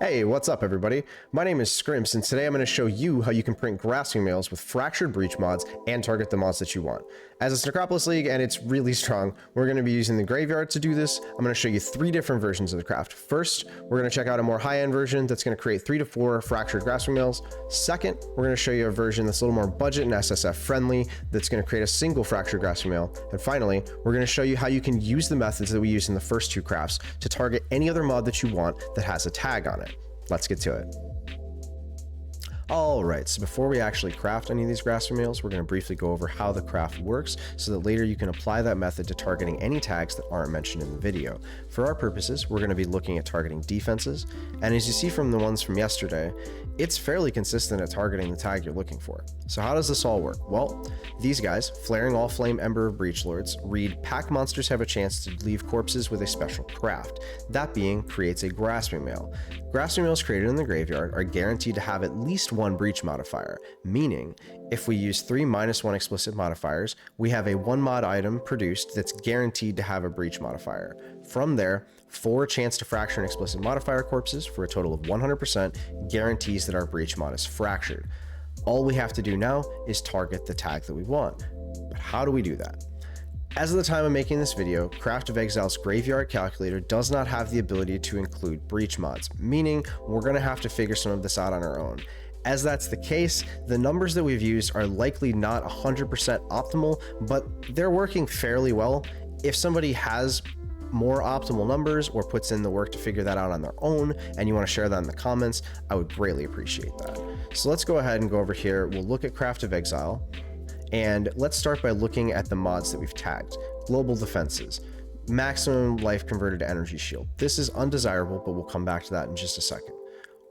Hey, what's up everybody? My name is Scrimps and today I'm going to show you how you can print grasping mails with fractured breach mods and target the mods that you want. As it's Necropolis League and it's really strong, we're going to be using the Graveyard to do this. I'm going to show you 3 different versions of the craft. First, we're going to check out a more high-end version that's going to create 3 to 4 fractured grasping mails. Second, we're going to show you a version that's a little more budget and SSF friendly that's going to create a single fractured grasping mail. And finally, we're going to show you how you can use the methods that we use in the first 2 crafts to target any other mod that you want that has a tag on it. Let's get to it. Alright, so before we actually craft any of these grasping mails, we're going to briefly go over how the craft works so that later you can apply that method to targeting any tags that aren't mentioned in the video. For our purposes, we're going to be looking at targeting defenses, and as you see from the ones from yesterday, it's fairly consistent at targeting the tag you're looking for. So how does this all work? Well, these guys, Flaring All Flame Ember of Breachlords, read pack monsters have a chance to leave corpses with a special craft. That being, creates a grasping mail. Grasping mails created in the graveyard are guaranteed to have at least 1 breach modifier, meaning if we use 3 -1 explicit modifiers, we have a 1 mod item produced that's guaranteed to have a breach modifier. From there, 4 chance to fracture an explicit modifier corpses for a total of 100% guarantees that our breach mod is fractured. All we have to do now is target the tag that we want. But how do we do that? As of the time of making this video, Craft of Exile's Graveyard Calculator does not have the ability to include breach mods, meaning we're going to have to figure some of this out on our own. As that's the case, the numbers that we've used are likely not 100% optimal, but they're working fairly well. If somebody has more optimal numbers or puts in the work to figure that out on their own and you want to share that in the comments, I would greatly appreciate that. So let's go ahead and go over here. We'll look at Craft of Exile. And let's start by looking at the mods that we've tagged. Global Defenses, Maximum Life Converted Energy Shield. This is undesirable, but we'll come back to that in just a second.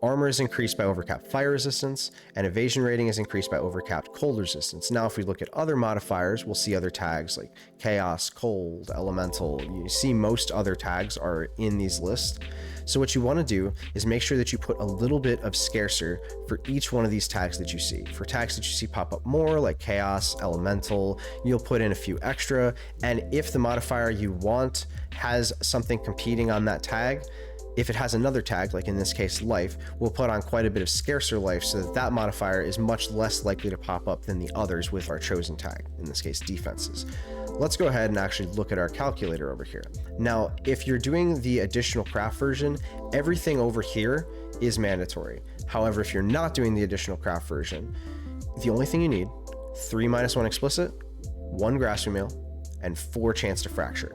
Armor is increased by overcapped fire resistance, and evasion rating is increased by overcapped cold resistance. Now, if we look at other modifiers, we'll see other tags like Chaos, Cold, Elemental. You see most other tags are in these lists. So what you want to do is make sure that you put a little bit of scarcer for each one of these tags that you see. For tags that you see pop up more, like Chaos, Elemental, you'll put in a few extra, and if the modifier you want has something competing on that tag, if it has another tag, like in this case life, we'll put on quite a bit of scarcer life so that that modifier is much less likely to pop up than the others with our chosen tag, in this case defenses. Let's go ahead and actually look at our calculator over here. Now, if you're doing the additional craft version, everything over here is mandatory. However, if you're not doing the additional craft version, the only thing you need, 3 -1 explicit, 1 grasping mail, and 4 chance to fracture.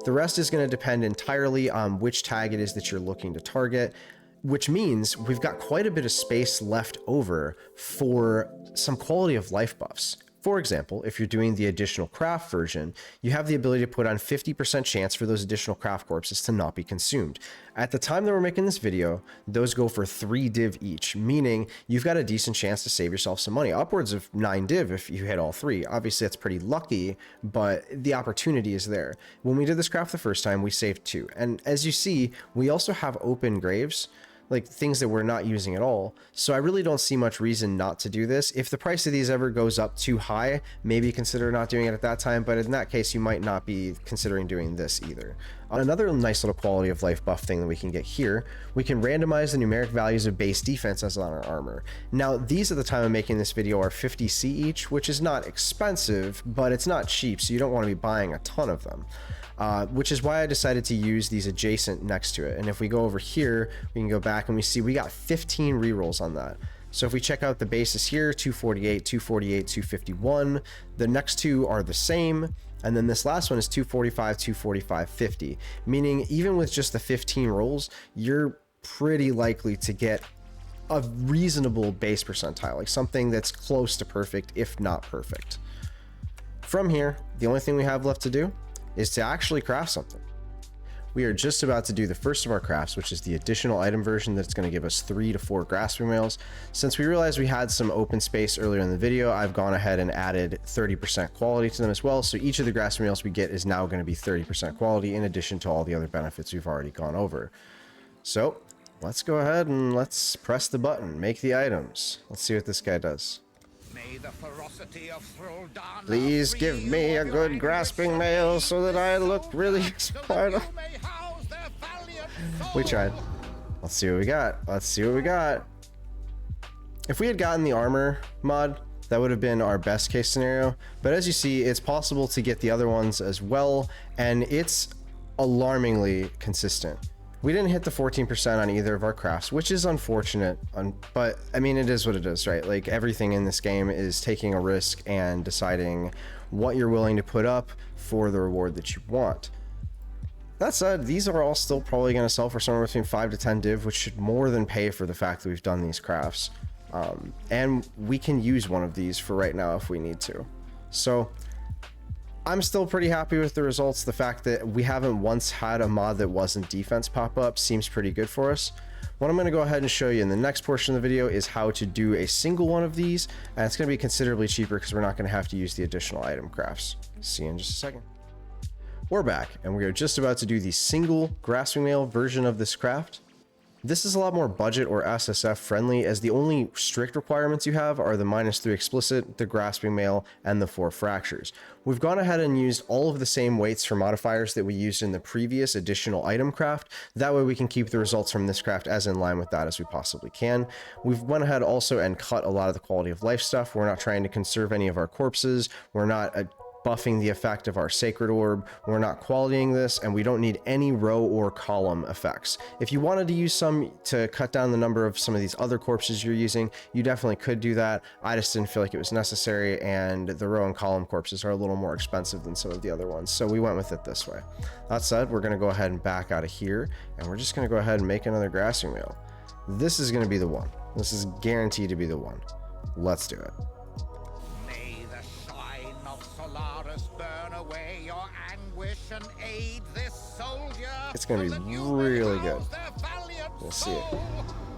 The rest is going to depend entirely on which tag it is that you're looking to target, which means we've got quite a bit of space left over for some quality of life buffs. For example, if you're doing the additional craft version, you have the ability to put on 50% chance for those additional craft corpses to not be consumed. At the time that we're making this video, those go for 3 div each, meaning you've got a decent chance to save yourself some money, upwards of 9 div if you hit all 3. Obviously that's pretty lucky, but the opportunity is there. When we did this craft the first time, we saved 2. And as you see, we also have open graves, like things that we're not using at all. So I really don't see much reason not to do this. If the price of these ever goes up too high, maybe consider not doing it at that time, but in that case, you might not be considering doing this either. Another nice little quality of life buff thing that we can get here, we can randomize the numeric values of base defenses on our armor. Now, these at the time of making this video are 50C each, which is not expensive, but it's not cheap, so you don't want to be buying a ton of them. Which is why I decided to use these adjacent next to it. And if we go over here, we can go back and we see we got 15 rerolls on that. So if we check out the bases here, 248, 248, 251, the next 2 are the same. And then this last one is 245, 245, 50, meaning even with just the 15 rolls, you're pretty likely to get a reasonable base percentile, like something that's close to perfect, if not perfect. From here, the only thing we have left to do is to actually craft something. We are just about to do the first of our crafts, which is the additional item version that's going to give us 3 to 4 grasping mails. Since we realized we had some open space earlier in the video, I've gone ahead and added 30% quality to them as well. So each of the grasping mails we get is now going to be 30% quality in addition to all the other benefits we've already gone over. So let's go ahead and let's press the button, make the items. Let's see what this guy does. Please give me a good grasping mail so that I look really smart. We tried. Let's see what we got. Let's see what we got. If we had gotten the armor mod, that would have been our best case scenario. But as you see, it's possible to get the other ones as well, and it's alarmingly consistent. We didn't hit the 14% on either of our crafts, which is unfortunate, but I mean, it is what it is, right? Like, everything in this game is taking a risk and deciding what you're willing to put up for the reward that you want. That said, these are all still probably going to sell for somewhere between 5 to 10 div, which should more than pay for the fact that we've done these crafts. And we can use one of these for right now if we need to. So I'm still pretty happy with the results. The fact that we haven't once had a mod that wasn't defense pop up seems pretty good for us. What I'm going to go ahead and show you in the next portion of the video is how to do a single one of these, and it's going to be considerably cheaper because we're not going to have to use the additional item crafts. See you in just a second. We're back, and we are just about to do the single grasping mail version of this craft. This is a lot more budget or SSF friendly, as the only strict requirements you have are the -3 explicit, the grasping mail, and the 4 fractures. We've gone ahead and used all of the same weights for modifiers that we used in the previous additional item craft. That way we can keep the results from this craft as in line with that as we possibly can. We've went ahead also and cut a lot of the quality of life stuff. We're not trying to conserve any of our corpses. We're not buffing the effect of our sacred orb. We're not qualitying this, and we don't need any row or column effects. If you wanted to use some to cut down the number of some of these other corpses you're using, you definitely could do that. I just didn't feel like it was necessary, and the row and column corpses are a little more expensive than some of the other ones, so we went with it this way. That said, we're going to go ahead and back out of here, and we're just going to go ahead and make another grasping mail. This is going to be the one. This is guaranteed to be the one. Let's do it. And aid this soldier. It's gonna be really good. Let's see it.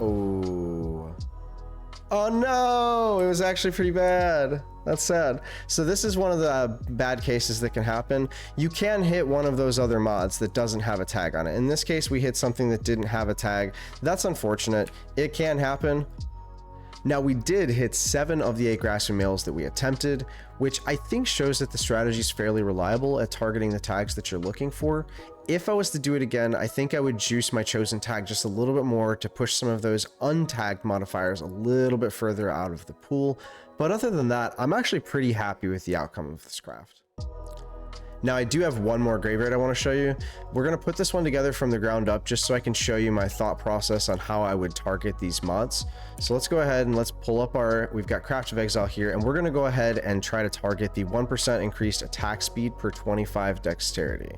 Oh no, it was actually pretty bad. That's sad. So this is one of the bad cases that can happen. You can hit one of those other mods that doesn't have a tag on it. In this case, we hit something that didn't have a tag. That's unfortunate. It can happen. Now, we did hit 7 of the 8 grasping mails that we attempted, which I think shows that the strategy is fairly reliable at targeting the tags that you're looking for. If I was to do it again, I think I would juice my chosen tag just a little bit more to push some of those untagged modifiers a little bit further out of the pool. But other than that, I'm actually pretty happy with the outcome of this craft. Now, I do have one more graveyard I want to show you. We're going to put this one together from the ground up just so I can show you my thought process on how I would target these mods. So let's go ahead and let's pull up we've got Craft of Exile here, and we're going to go ahead and try to target the 1% increased attack speed per 25 dexterity.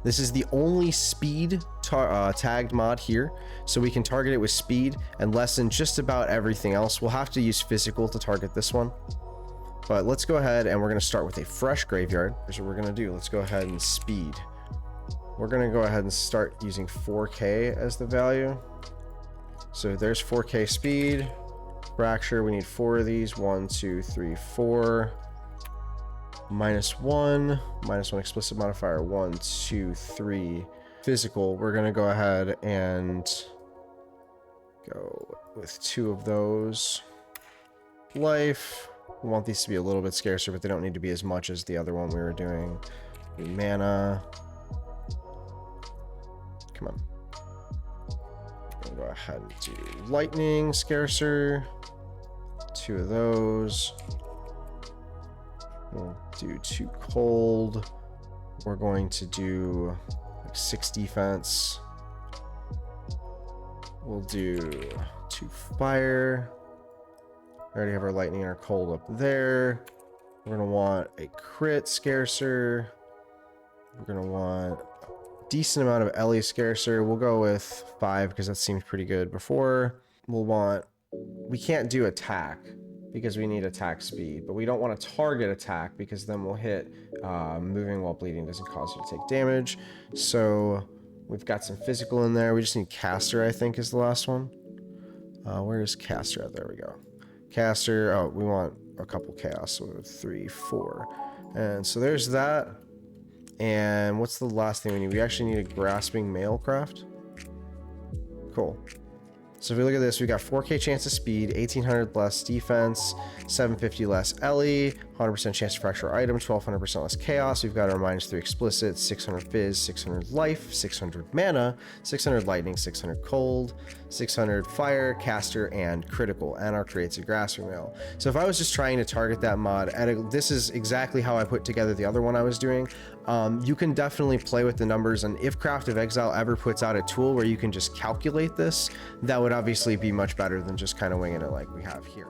This is the only speed tagged mod here, so we can target it with speed and lessen just about everything else. We'll have to use physical to target this one. But let's go ahead and we're going to start with a fresh graveyard. Here's what we're going to do. Let's go ahead and speed. We're going to go ahead and start using 4K as the value. So there's 4K speed. Fracture, we need 4 of these. 1, 2, 3, 4. -1. -1 explicit modifier. 1, 2, 3. Physical, we're going to go ahead and go with 2 of those. Life. We want these to be a little bit scarcer, but they don't need to be as much as the other one we were doing. Mana. Come on. We'll go ahead and do lightning, scarcer. 2 of those. We'll do 2 cold. We're going to do like 6 defense. We'll do 2 fire. We already have our lightning and our cold up there. We're gonna want a crit scarcer. We're gonna want a decent amount of Ellie scarcer. We'll go with 5 because that seems pretty good. Before, we can't do attack because we need attack speed, but we don't want to target attack because then we'll hit moving while bleeding doesn't cause you to take damage. So we've got some physical in there. We just need caster, I think, is the last one. Where is caster at? There we go. Caster, oh, we want a couple chaos, so 3, 4. And so there's that. And what's the last thing we need? We actually need a grasping mail craft. Cool. So if we look at this, we got 4K chance of speed, 1800 less defense, 750 less Ellie, 100% chance to fracture our item, 1200% less chaos. We've got our -3 explicit, 600 fizz, 600 life, 600 mana, 600 lightning, 600 cold, 600 fire, caster, and critical, and our creates a grass mail. So if I was just trying to target that mod, this is exactly how I put together the other one I was doing. You can definitely play with the numbers, and if Craft of Exile ever puts out a tool where you can just calculate this, that would obviously be much better than just kind of winging it like we have here.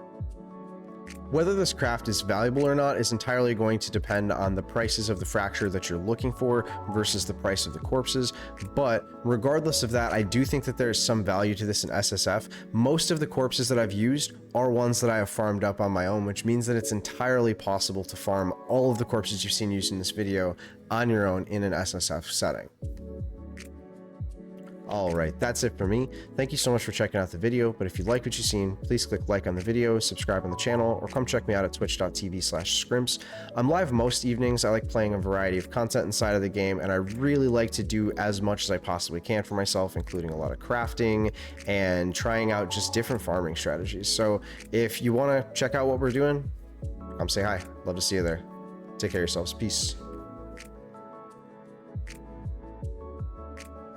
Whether this craft is valuable or not is entirely going to depend on the prices of the fracture that you're looking for versus the price of the corpses, but regardless of that, I do think that there's some value to this in SSF. Most of the corpses that I've used are ones that I have farmed up on my own, which means that it's entirely possible to farm all of the corpses you've seen used in this video on your own in an SSF setting. Alright, that's it for me. Thank you so much for checking out the video, but if you like what you've seen, please click like on the video, subscribe on the channel, or come check me out at twitch.tv/scrimps. I'm live most evenings. I like playing a variety of content inside of the game, and I really like to do as much as I possibly can for myself, including a lot of crafting and trying out just different farming strategies. So if you want to check out what we're doing, come say hi. Love to see you there. Take care of yourselves. Peace.